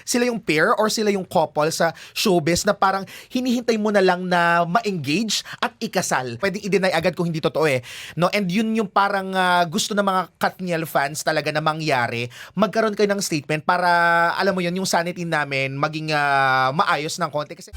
sila yung pair or sila yung couple sa showbiz na parang hinihintay mo na lang na ma-engage at ikasal. Pwedeng i-deny agad kung hindi totoo eh. No? And yun yung parang gusto ng mga Katniel fans talaga na mangyari. Magkaroon kayo ng statement para, alam mo yun, yung sanity namin maging maayos ng konti. Kasi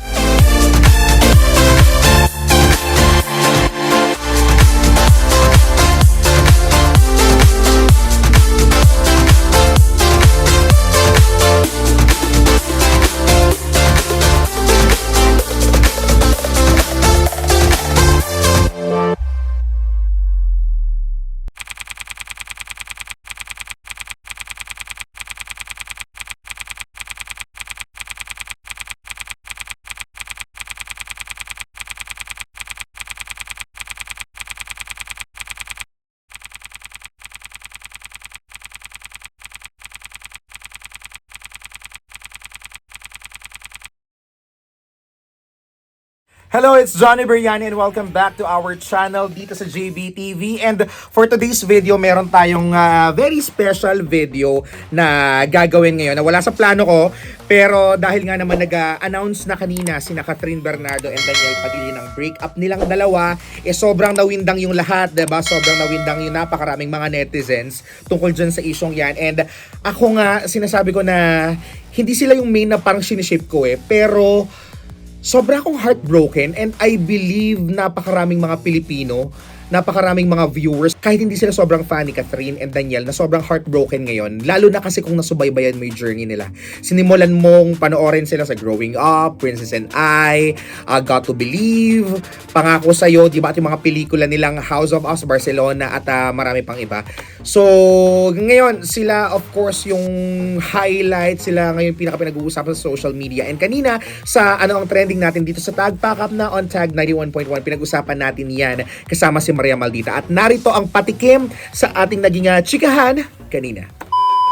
hello, it's Johnny Beriani and welcome back to our channel dito sa JBTV. And for today's video, meron tayong very special video na gagawin ngayon na wala sa plano ko. Pero dahil nga naman nag-announce na kanina sina Catherine Bernardo and Daniel Padilla ng breakup nilang dalawa, sobrang nawindang yung lahat, diba? Sobrang nawindang yung napakaraming mga netizens tungkol dyan sa isyong yan. And ako nga, sinasabi ko na hindi sila yung main na parang sinishape ko pero sobra akong heartbroken and I believe napakaraming mga Pilipino, napakaraming mga viewers, kahit hindi sila sobrang fan ni Catherine and Daniel, na sobrang heartbroken ngayon. Lalo na kasi kung nasubaybayan mo yung journey nila. Sinimulan mong panoorin sila sa Growing Up, Princess and I, Got to Believe, Pangako Sa'yo, di ba? At yung mga pelikula nilang House of Us, Barcelona, at marami pang iba. So, ngayon, sila, of course, yung highlight, sila ngayon pinaka-pinag-uusapan sa social media. And kanina, sa ang trending natin dito sa Tag Pack Up na on Tag 91.1, pinag-usapan natin yan kasama si Maria Maldita. At narito ang patikim sa ating naging chikahan kanina.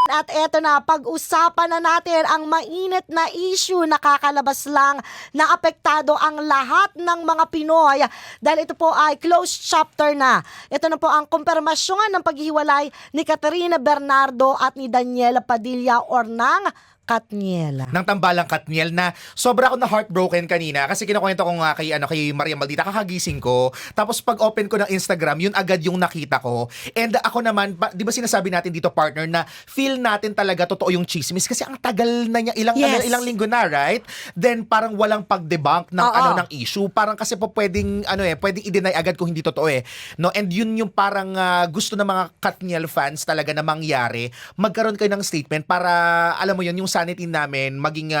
At eto na, pag-usapan na natin ang mainit na issue na kakalabas lang na apektado ang lahat ng mga Pinoy dahil ito po ay closed chapter na. Ito na po ang kumpirmasyon ng paghihiwalay ni Catherine Bernardo at ni Daniel Padilla or ng Katniel. Ng tambalang Katniel na sobra ako na heartbroken kanina kasi kinukwento ko nga kay Maria Maldita, kakagising ko. Tapos pag open ko ng Instagram, yun agad yung nakita ko. And ako naman, di ba sinasabi natin dito partner na feel natin talaga totoo yung chismis kasi ang tagal na niya, ilang linggo na, right? Then parang walang pag-debunk ng ng issue. Parang kasi po pwedeng i-deny agad kung hindi totoo eh. No? And yun yung parang gusto ng mga Katniel fans talaga na mangyari. Magkaroon kayo ng statement para alam mo yun, yung sanity namin maging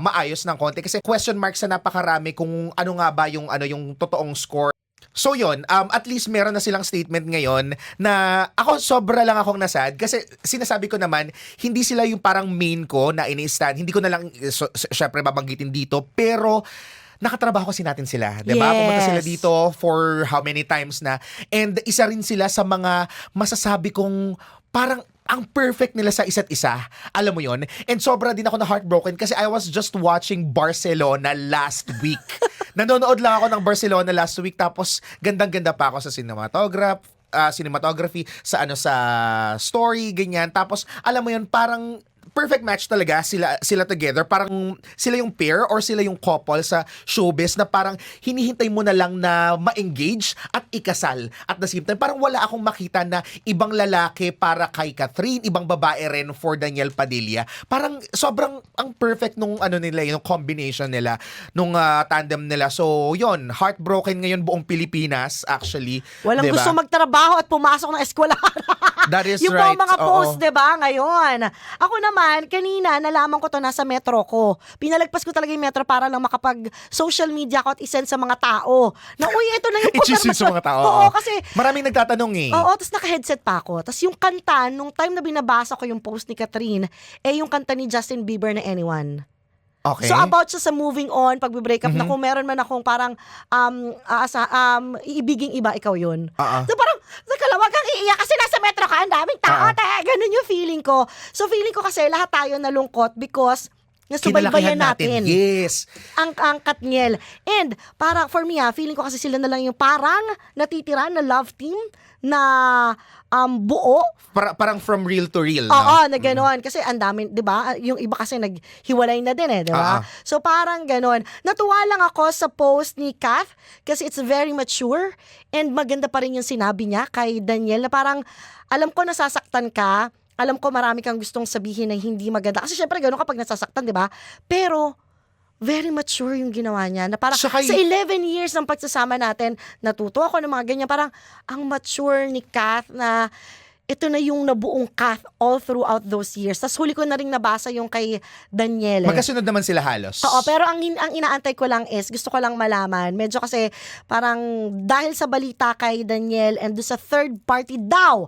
maayos ng konti kasi question mark sa napakarami kung ano nga ba yung yung totoong score. So yun, at least meron na silang statement ngayon na ako sobra lang akong nasad kasi sinasabi ko naman hindi sila yung parang main ko na ini-stand. Hindi ko na lang syempre babanggitin dito pero nakatrabaho kasi natin sila, 'di ba? Yes. Pumunta sila dito for how many times na and isa rin sila sa mga masasabi kong parang ang perfect nila sa isa't isa. Alam mo yon. And sobra din ako na heartbroken kasi I was just watching Barcelona last week. Nanonood lang ako ng Barcelona last week tapos gandang-ganda pa ako sa cinematography, sa sa story, ganyan. Tapos alam mo yon, parang perfect match talaga sila together. Parang sila yung pair or sila yung couple sa showbiz na parang hinihintay mo na lang na ma-engage at ikasal. At the same time, parang wala akong makita na ibang lalaki para kay Catherine, ibang babae rin for Daniel Padilla. Parang sobrang ang perfect nung nila, yung combination nila, nung tandem nila. So, yon, heartbroken ngayon buong Pilipinas actually. Walang diba? gusto magtrabaho at pumasok ng eskwelahan. That is yung right. Yung mga Oo. post, diba, ngayon. Ako naman, kanina, nalaman ko to nasa metro ko. Pinalagpas ko talaga yung metro para lang makapag-social media ko at isend sa mga tao. Na, uy, ito na yung I-choose sa mga tao. Oo, kasi maraming nagtatanong eh. oo, tapos naka-headset pa ako. Tapos yung kanta, nung time na binabasa ko yung post ni Catherine, yung kanta ni Justin Bieber na Anyone. Okay. So about siya sa moving on, pagbe-break up na kung meron man akong parang iibiging iba, ikaw yun. So parang, wag kang iiyak kasi nasa metro ka, ang daming tao, ganun yung feeling ko. So feeling ko kasi lahat tayo nalungkot because na subaybayan natin. Yes. Ang Katniel. And para for me feeling ko kasi sila na lang yung parang natitira na love team na buo. Parang from real to real, no? Oo, na gano'n. Kasi ang dami, di ba? Yung iba kasi naghiwalay na din di ba? So parang gano'n. Natuwa lang ako sa post ni Kath kasi it's very mature and maganda pa rin yung sinabi niya kay Daniel na parang, alam ko nasasaktan ka, alam ko marami kang gustong sabihin na hindi maganda. Kasi syempre gano'n kapag nasasaktan, di ba? Pero very mature yung ginawa niya. Na parang Saka sa 11 years ng pagsasama natin, natuto ako ng mga ganyan. Parang ang mature ni Kath na ito na yung nabuong Kath all throughout those years. Tapos huli ko na rin nabasa yung kay Daniel. Magkasunod naman sila halos. Oo, pero ang inaantay ko lang is, gusto ko lang malaman, medyo kasi parang dahil sa balita kay Daniel and doon sa third party daw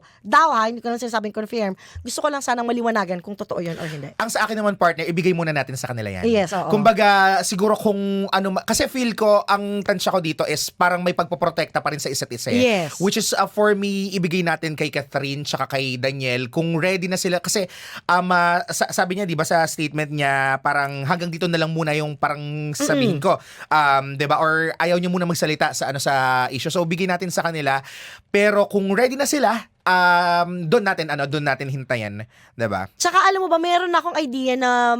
hindi ko lang sinasabing confirm, gusto ko lang sanang maliwanagan kung totoo yun or hindi. Ang sa akin naman, partner, ibigay muna natin sa kanila yan. Yes, oo. Kumbaga, siguro kung ano, kasi feel ko, ang tansya ko dito is parang may pagpoprotekta pa rin sa isa't isa. Yes. Which is, for me, ibigay natin kay Catherine tsaka kay Daniel kung ready na sila. Kasi, sabi niya, di ba, sa statement niya, parang hanggang dito na lang muna yung parang sabihin ko. Di ba? Or ayaw niya muna magsalita sa issue. So, bigay natin sa kanila. Pero kung ready na sila, doon natin hintayin, 'di ba? Tsaka alam mo ba, meron akong idea na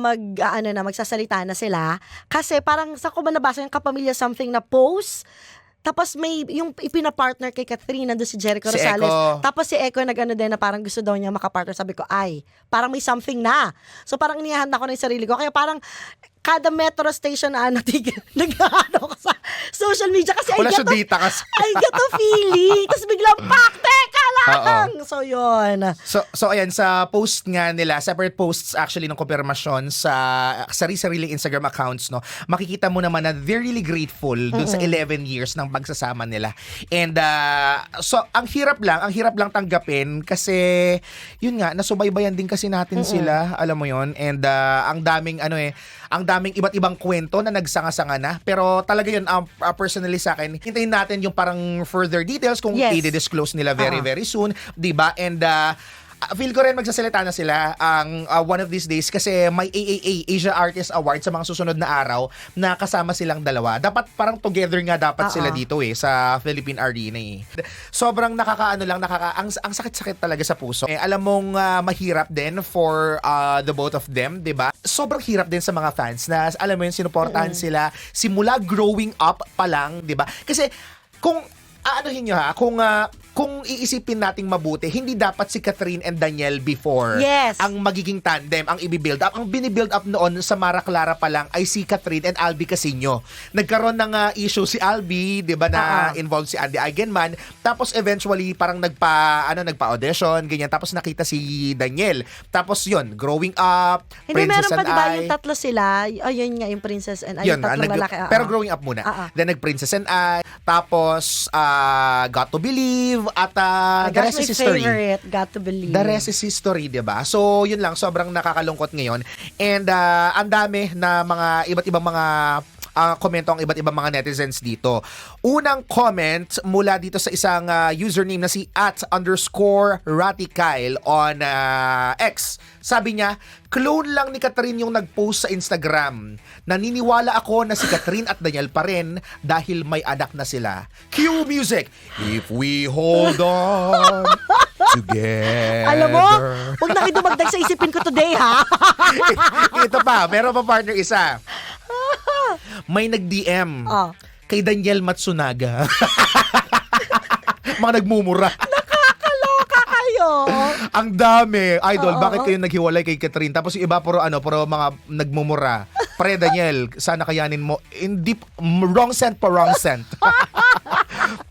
magsasalita na sila kasi parang sa ko ba nabasa yung Kapamilya something na post. Tapos may yung ipina-partner kay Catherine, nandun si Jericho Si Rosales. Echo. Tapos si Echo nag-ano din na parang gusto daw niya makapartner. Sabi ko, parang may something na. So parang inihanda ko na yung sarili ko. Kaya parang kada metro station na nag-ano ko sa social media kasi Wala siya data kasi. I get a feeling. Tapos biglang, teka lang! So yun. So ayan, sa post nga nila, separate posts actually ng konfirmasyon sa sarili-sariling Instagram accounts, no, makikita mo naman na they're really grateful dun sa 11 years ng pagsasama nila. And so ang hirap lang tanggapin kasi yun nga, nasubaybayan din kasi natin sila, alam mo yun. And ang daming iba't ibang kwento na nagsanga-sanga na. Pero talaga yun, personally sa akin, hintayin natin yung parang further details kung i-disclose nila very soon, 'di ba? And feel ko rin magsasalita na sila ang one of these days kasi may AAA, Asia Artist Award sa mga susunod na araw na kasama silang dalawa. Dapat parang together nga dapat sila dito sa Philippine Arena Sobrang ang sakit-sakit talaga sa puso. Alam mong mahirap din for the both of them, 'di ba? Sobrang hirap din sa mga fans na alam mo yun, sinuportahan sila simula growing up pa lang, 'di ba? Kasi kung kung iisipin nating mabuti, hindi dapat si Catherine and Daniel before ang magiging tandem, ang i-build up. Ang bini-build up noon sa Mara Clara pa lang ay si Catherine and Albi Casino. Nagkaroon ng issue si Albi, 'di ba, na involved si Andy Eigenman. Tapos eventually parang nagpa-audition, ganyan. Tapos nakita si Daniel. Tapos yun, growing up, hindi, Princess meron pa and diba I. yung tatlo sila? Yun nga, yung Princess and I, yung tatlong lalaki. Pero growing up muna. Then nag-Princess and I. Tapos Got to Believe at The Rest is History. Favorite, Got to Believe. The Rest is History, 'di ba? So, yun lang, sobrang nakakalungkot ngayon. And ang dami na mga iba't ibang mga komento ang iba't ibang mga netizens dito. Unang comment mula dito sa isang username na si @_Ratikyle on X. Sabi niya, clone lang ni Catherine yung nag-post sa Instagram. Naniniwala ako na si Catherine at Daniel pa rin dahil may anak na sila. Cue music! If we hold on together. Alam mo, huwag na kayo dumagdag sa isipin ko today, ha? Ito pa, meron pa partner isa. May nag-DM kay Daniel Matsunaga. Mga nagmumura. Nakakaloka kayo. Ang dami. Idol, bakit kayo naghiwalay kay Catherine? Tapos yung iba puro mga nagmumura. Pre Daniel, sana kayanin mo. Hindi, wrong scent.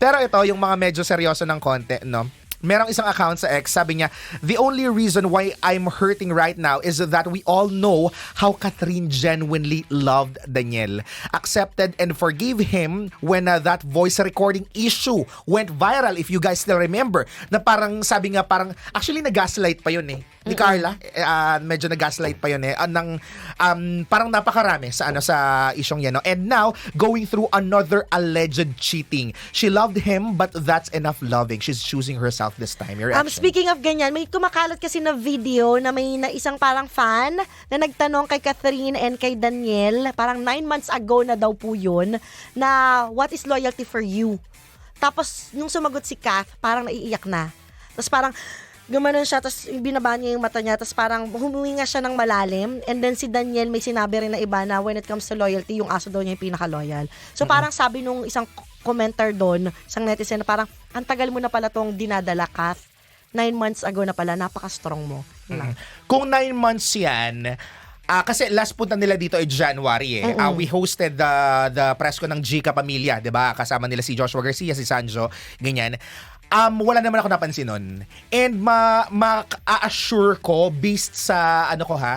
Pero ito, yung mga medyo seryoso ng konti, no? Merong isang account sa X, sabi niya, the only reason why I'm hurting right now is that we all know how Catherine genuinely loved Daniel, accepted and forgave him when that voice recording issue went viral, if you guys still remember, na parang sabi nga parang, actually nag-gaslight pa yun ni Carla. Medyo nag-gaslight pa yun parang napakarami sa isyong yan. No? And now, going through another alleged cheating. She loved him, but that's enough loving. She's choosing herself this time. Your reaction? Speaking of ganyan, may kumakalat kasi na video na may na isang parang fan na nagtanong kay Catherine and kay Daniel, parang 9 months ago na daw po yun, na what is loyalty for you? Tapos, nung sumagot si Kath, parang naiiyak na. Tapos parang, gumanon siya, tapos binaba niya yung mata niya, tapos parang huminga siya ng malalim. And then si Daniel may sinabi rin na iba na when it comes to loyalty, yung aso daw niya yung pinaka-loyal. So parang sabi nung isang commenter doon, isang netizen na parang, ang tagal mo na pala tong dinadala, Kath. 9 months ago na pala, napaka-strong mo. Yun lang. Kung 9 months yan, kasi last punta nila dito ay January we hosted the press ko ng Gika Pamilya, 'di ba? Kasama nila si Joshua Garcia, si Sanjo, ganyan. Wala naman ako napansin nun. And ma-assure ko based sa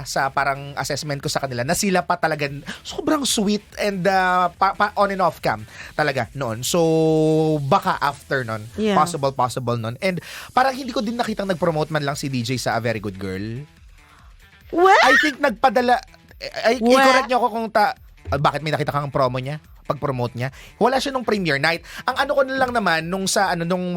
sa parang assessment ko sa kanila na sila pa talaga sobrang sweet and on and off cam talaga noon. So baka after nun, possible nun. And parang hindi ko din nakitang nag-promote man lang si DJ sa A Very Good Girl. What? I think nagpadala i-correct niyo ako kung bakit may nakita kang promo niya? Pag-promote niya. Wala siya nung premiere night. Ang ko na lang naman nung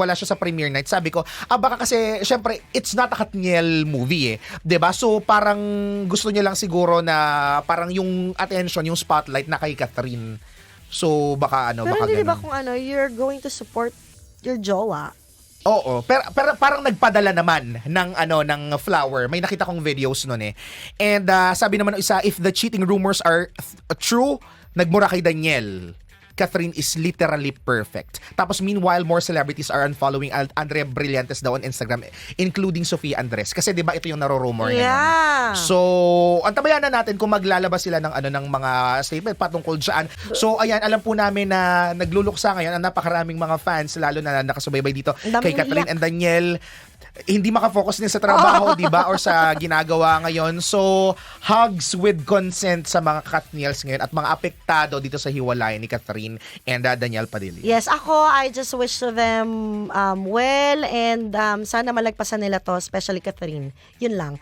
wala siya sa premiere night, sabi ko, baka kasi syempre it's not a Katniel movie 'di ba? So parang gusto niya lang siguro na parang yung attention, yung spotlight na kay Catherine. So baka Pero baka hindi ba ganun. kung you're going to support your jowa? Oo, pero parang nagpadala naman ng flower. May nakita kong videos noon And sabi naman ng isa, if the cheating rumors are true, nagmura kay Daniel. Catherine is literally perfect. Tapos meanwhile, more celebrities are unfollowing Andrea Brillantes daw on Instagram, including Sofia Andres. Kasi 'di ba ito yung naro-rumor Yeah. So, antabayan na natin kung maglalabas sila ng mga statement patungkol diyan. So, ayan, alam po namin na nagluluksa ngayon ang napakaraming mga fans lalo na nakasubaybay dito Ang daming kay Catherine umiiyak. and Daniel. Hindi makafocus din sa trabaho, 'di ba? Or sa ginagawa ngayon. So, hugs with consent sa mga Katniels ngayon at mga apektado dito sa hiwalay ni Catherine and Daniel Padilla. Yes, I just wish them well and sana malagpasan nila to, especially Catherine. Yun lang.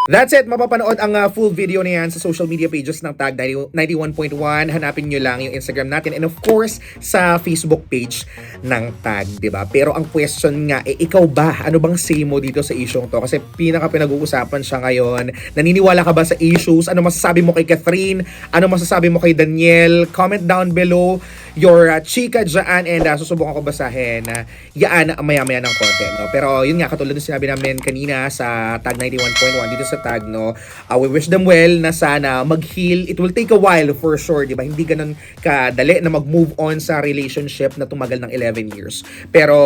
That's it. Mapapanood ang full video na yan sa social media pages ng Tag 91.1. Hanapin nyo lang yung Instagram natin and of course sa Facebook page ng Tag, diba? Pero ang question nga, ikaw ba? Ano bang say mo dito sa issue to? Kasi pinag-uusapan siya ngayon. Naniniwala ka ba sa issues? Ano masasabi mo kay Catherine? Ano masasabi mo kay Daniel? Comment down below your chika dyan and susubukan ko basahin yaan maya-maya ng konti. No? Pero yun nga, katulad ng sinabi namin kanina sa Tag 91.1 dito sa Tag, no? We wish them well na sana mag-heal. It will take a while for sure, di ba? Hindi ganun kadali na mag-move on sa relationship na tumagal ng 11 years. Pero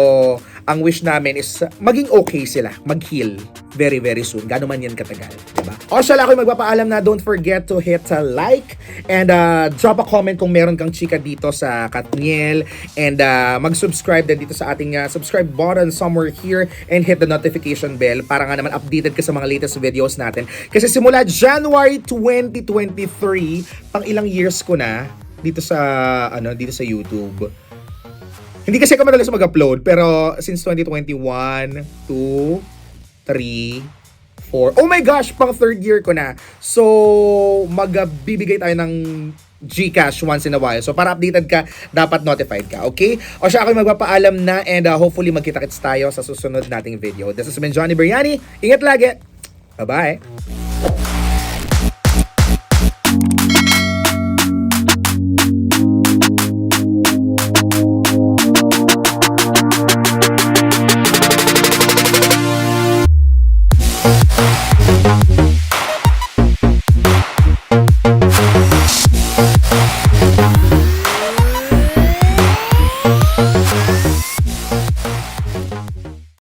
ang wish namin is maging okay sila, mag-heal very, very soon. Gano'n man yan katagal, di ba? O siya lang ako'y magpapaalam na don't forget to hit like and drop a comment kung meron kang chika dito sa Katniel and mag-subscribe din dito sa ating subscribe button somewhere here and hit the notification bell para nga naman updated ka sa mga latest videos natin. Kasi simula January 2023, pang ilang years ko na dito sa YouTube. Hindi kasi ako madalas mag-upload pero since 2021, 2, 3, 4. Oh my gosh, pang third year ko na. So, magbibigay tayo ng GCash once in a while. So, para updated ka, dapat notified ka, okay? O siya, ako'y magpapaalam na and hopefully magkita-kits tayo sa susunod nating video. This has been Johnny Beriani. Ingat lagi! Bye-bye!